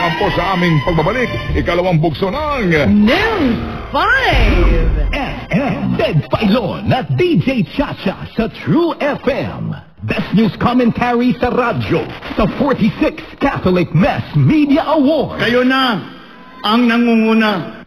pag-ampo sa aming pagbabalik. Ikalawang bugso ng News 5. Ted Filon at DJ Chacha sa True FM. Best News Commentary sa radyo sa 46th Catholic Mass Media Award. Kayo na ang nangunguna.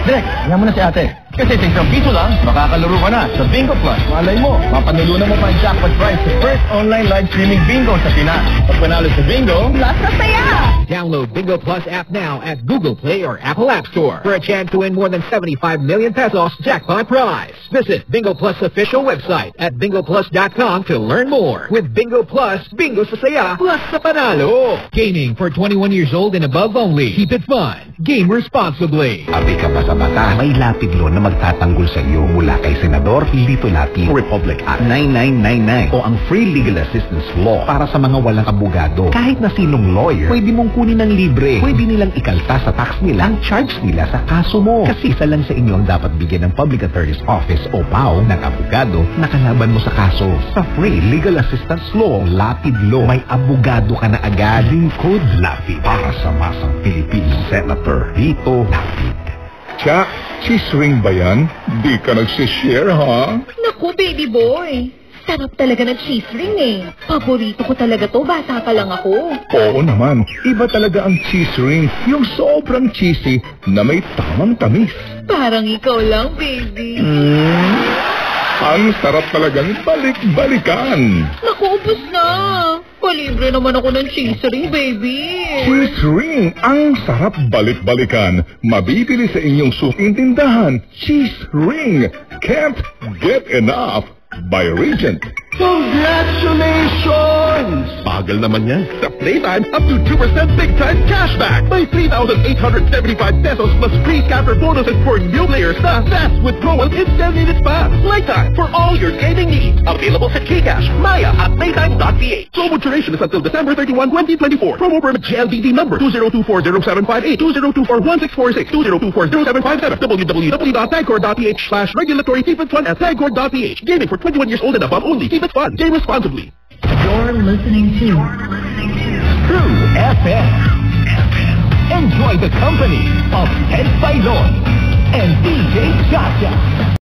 Direk, yan mo na si ate. Kasi sa piso lang, makakalaro ka na sa Bingo Plus. Malay mo, mapanulunan mo pa ang jackpot prize sa first online live streaming bingo sa Pinas. Pag panalo sa bingo, Plus na saya! Download Bingo Plus app now at Google Play or Apple App Store for a chance to win more than 75 million pesos jackpot prize. Visit Bingo Plus official website at bingoplus.com to learn more. With Bingo Plus, bingo sa saya, plus sa panalo. Gaming for 21 years old and above only. Keep it fun. Game responsibly. abi ka pa sa mata, may lapid lo na magtatanggol sa iyo mula kay Senador Lito Lapid, Republic Act 9999 o ang Free Legal Assistance Law para sa mga walang abogado. Kahit na sinong lawyer, pwede mong kunin ng libre. Pwede nilang ikalta sa tax nila ang charge nila sa kaso mo. Kasi isa lang sa inyo ang dapat bigyan ng Public Attorney's Office o PAO ng abogado na kalaban mo sa kaso. Sa Free Legal Assistance Law, Lapid Law, may abogado ka na agad. Lingkod Lapid para sa masang Pilipino. Senator Lito Lapid. Cha, cheese ring ba yan? Di ka nagsishare, ha? Naku, baby boy. Sarap talaga ng cheese ring eh. Paborito ko talaga to, bata pa lang ako. Oo naman, iba talaga ang cheese ring. Yung sobrang cheesy na may tamang tamis. Parang ikaw lang, baby. Ang sarap talagang balik-balikan. Naku, ubos na. Palibre naman ako ng cheese ring, baby. Cheese ring, ang sarap balik-balikan. Mabibili sa inyong sukintindahan. Cheese ring, can't get enough. By Regent. Congratulations! Bagal naman yan. Sa Playtime, up to 2% big-time cashback. May 3,875 pesos plus free capper bonuses for new players na fast withdrawal in 10 minutes pa. Playtime for all your gaming needs. Available sa Gcash, Maya at Playtime.ph. Promo duration is until December 31, 2024. Promo permit GLDD number 20240758, 20241646, 20240757, www.tagcore.ph/regulatory keep it fun at tagcore.ph. Gaming for 21 years old and above only. Keep it fun. Game responsibly. You're listening to True FM. Enjoy the company of Ted Filon and DJ Chacha.